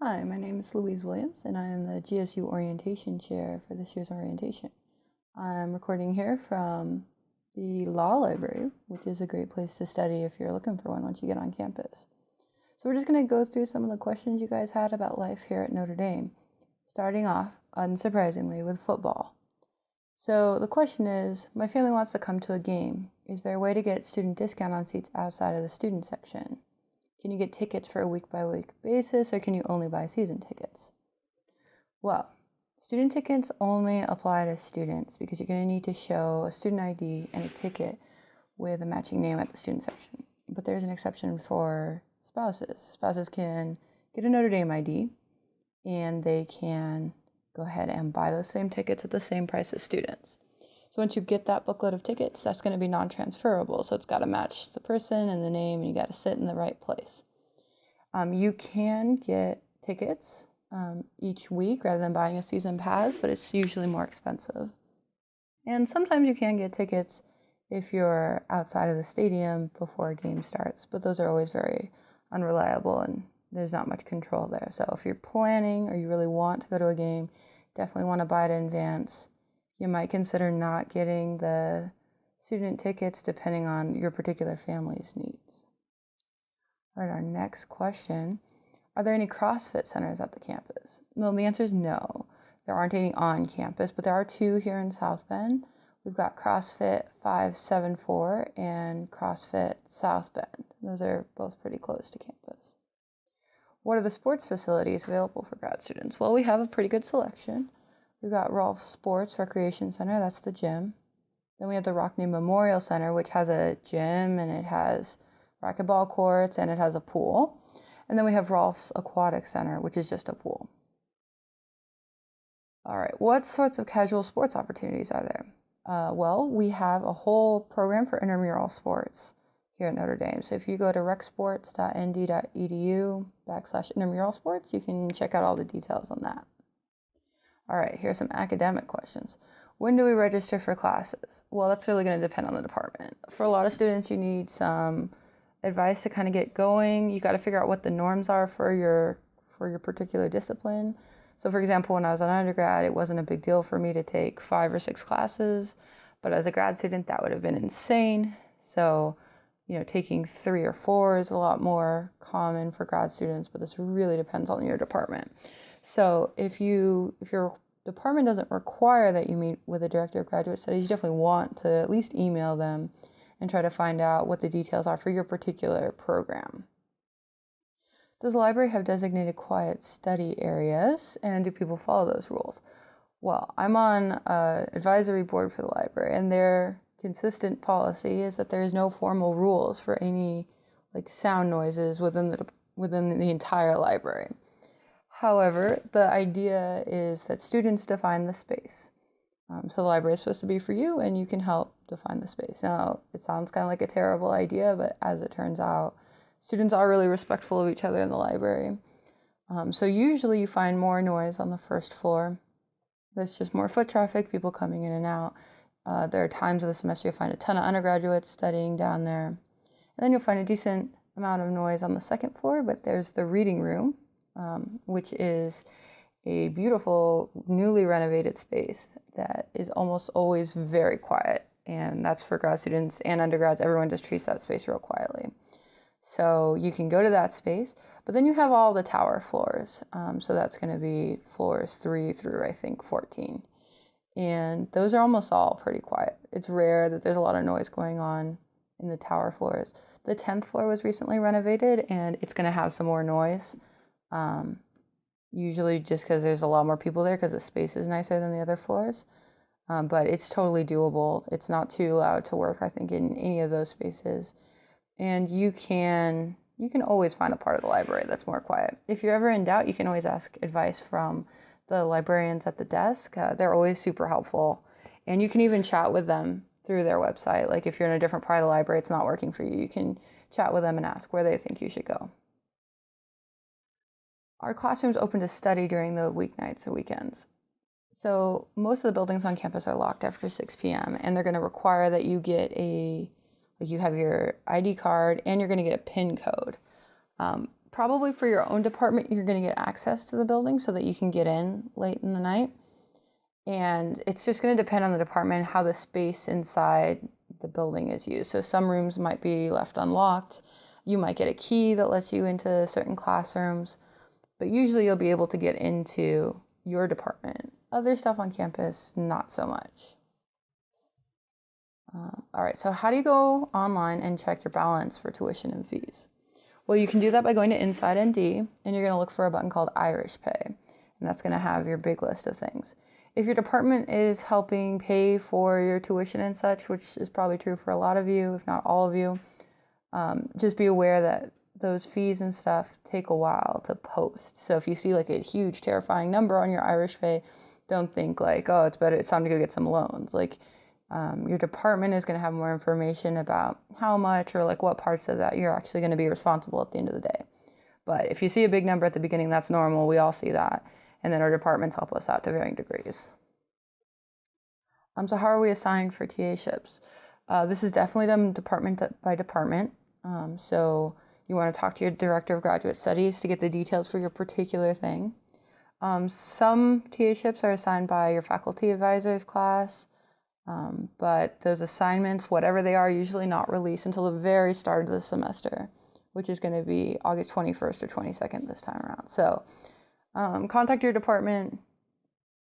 Hi, my name is Louise Williams, and I am the GSU Orientation Chair for this year's orientation. I'm recording here from the Law Library, which is a great place to study if you're looking for one once you get on campus. So we're just going to go through some of the questions you guys had about life here at Notre Dame, starting off, unsurprisingly, with football. So the question is, my family wants to come to a game. Is there a way to get student discount on seats outside of the student section? Can you get tickets for a week-by-week basis, or can you only buy season tickets? Well, student tickets only apply to students because you're going to need to show a student ID and a ticket with a matching name at the student section. But there's an exception for spouses. Spouses can get a Notre Dame ID, and they can go ahead and buy those same tickets at the same price as students. So once you get that booklet of tickets, that's going to be non-transferable. So it's got to match the person and the name, and you got to sit in the right place. You can get tickets each week rather than buying a season pass, but it's usually more expensive. And sometimes you can get tickets if you're outside of the stadium before a game starts, but those are always very unreliable and there's not much control there. So if you're planning or you really want to go to a game, definitely want to buy it in advance. You might consider not getting the student tickets depending on your particular family's needs. All right, our next question. Are there any CrossFit centers at the campus? Well, the answer is no. There aren't any on campus, but there are two here in South Bend. We've got CrossFit 574 and CrossFit South Bend. Those are both pretty close to campus. What are the sports facilities available for grad students? Well, we have a pretty good selection. We've got Rolf Sports Recreation Center, that's the gym. Then we have the Rockney Memorial Center, which has a gym and it has racquetball courts and it has a pool. And then we have Rolf's Aquatic Center, which is just a pool. All right, what sorts of casual sports opportunities are there? Well, we have a whole program for intramural sports here at Notre Dame. So if you go to recsports.nd.edu/intramural sports, you can check out all the details on that. All right, here's some academic questions. When do we register for classes? Well, that's really going to depend on the department. For a lot of students, you need some advice to kind of get going. You got to figure out what the norms are for your particular discipline. So for example, when I was an undergrad, it wasn't a big deal for me to take 5 or 6 classes, but as a grad student, that would have been insane. So, taking 3 or 4 is a lot more common for grad students, but this really depends on your department. So if your department doesn't require that you meet with a director of graduate studies, you definitely want to at least email them and try to find out what the details are for your particular program. Does the library have designated quiet study areas, and do people follow those rules? Well, I'm on an advisory board for the library, and their consistent policy is that there is no formal rules for any sound noises within the entire library. However, the idea is that students define the space. So the library is supposed to be for you, and you can help define the space. Now, it sounds kind of like a terrible idea, but as it turns out, students are really respectful of each other in the library. So usually you find more noise on the first floor. There's just more foot traffic, people coming in and out. There are times of the semester you'll find a ton of undergraduates studying down there. And then you'll find a decent amount of noise on the second floor, but there's the reading room, which is a beautiful, newly renovated space that is almost always very quiet. And that's for grad students and undergrads. Everyone just treats that space real quietly. So you can go to that space, but then you have all the tower floors. So that's going to be floors 3 through, I think, 14. And those are almost all pretty quiet. It's rare that there's a lot of noise going on in the tower floors. The 10th floor was recently renovated, and it's going to have some more noise. Usually just because there's a lot more people there because the space is nicer than the other floors. But it's totally doable. It's not too loud to work, I think, in any of those spaces. And you can always find a part of the library that's more quiet. If you're ever in doubt, you can always ask advice from the librarians at the desk. They're always super helpful. And you can even chat with them through their website. Like if you're in a different part of the library, it's not working for you, you can chat with them and ask where they think you should go. Our classrooms open to study during the weeknights or weekends. So most of the buildings on campus are locked after 6 p.m. and they're going to require that you get you have your ID card and you're going to get a PIN code. Probably for your own department, you're going to get access to the building so that you can get in late in the night. And it's just going to depend on the department how the space inside the building is used. So some rooms might be left unlocked. You might get a key that lets you into certain classrooms, but usually you'll be able to get into your department. Other stuff on campus, not so much. All right, so how do you go online and check your balance for tuition and fees? Well, you can do that by going to Inside ND, and you're going to look for a button called Irish Pay, and that's going to have your big list of things. If your department is helping pay for your tuition and such, which is probably true for a lot of you, if not all of you, just be aware that those fees and stuff take a while to post. So if you see like a huge, terrifying number on your Irish Pay, don't think like, oh, it's time to go get some loans. Like, your department is going to have more information about how much or like what parts of that you're actually going to be responsible at the end of the day. But if you see a big number at the beginning, that's normal. We all see that. And then our departments help us out to varying degrees. So how are we assigned for TAships? This is definitely done department by department. So you want to talk to your director of graduate studies to get the details for your particular thing. Some TAships are assigned by your faculty advisors class. But those assignments, whatever they are, usually not released until the very start of the semester, which is going to be August 21st or 22nd this time around. So contact your department,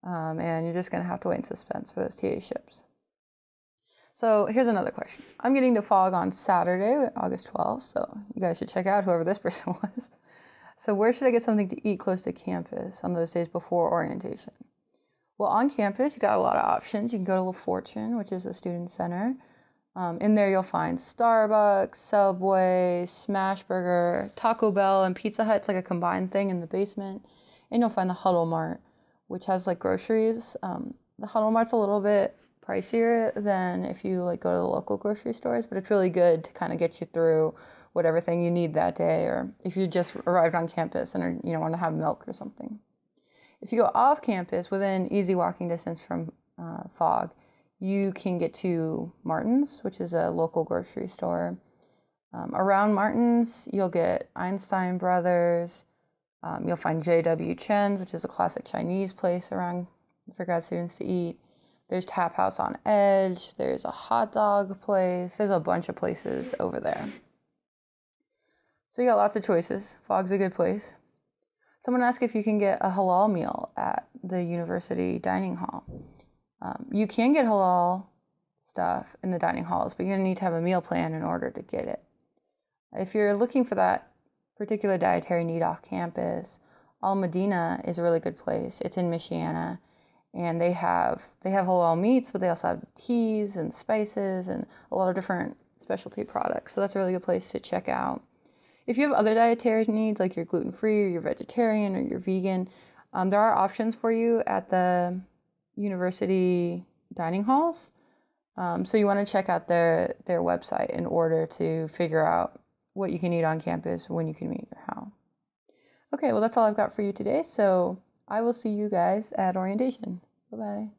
and you're just going to have to wait in suspense for those TAships. So here's another question. I'm getting to FOG on Saturday, August 12th, so you guys should check out whoever this person was. So where should I get something to eat close to campus on those days before orientation? Well, on campus, you got a lot of options. You can go to La Fortune, which is a student center. In there, you'll find Starbucks, Subway, Smashburger, Taco Bell, and Pizza Hut. It's like a combined thing in the basement. And you'll find the Huddle Mart, which has like groceries. The Huddle Mart's a little bit pricier than if you like go to the local grocery stores, but it's really good to kind of get you through whatever thing you need that day, or if you just arrived on campus and want to have milk or something. If you go off campus, within easy walking distance from FOG, you can get to Martin's, which is a local grocery store. Around Martin's, you'll get Einstein Brothers. You'll find J.W. Chen's, which is a classic Chinese place around for grad students to eat. There's Tap House on Edge. There's a hot dog place. There's a bunch of places over there. So you got lots of choices. FOG's a good place. Someone asked if you can get a halal meal at the university dining hall. You can get halal stuff in the dining halls, but you're going to need to have a meal plan in order to get it. If you're looking for that particular dietary need off campus, Al Medina is a really good place. It's in Michiana, and they have halal meats, but they also have teas and spices and a lot of different specialty products. So that's a really good place to check out. If you have other dietary needs, like you're gluten-free or you're vegetarian or you're vegan, there are options for you at the university dining halls. So you want to check out their website in order to figure out what you can eat on campus, when you can meet, or how. Okay, well, that's all I've got for you today. So I will see you guys at orientation. Bye-bye.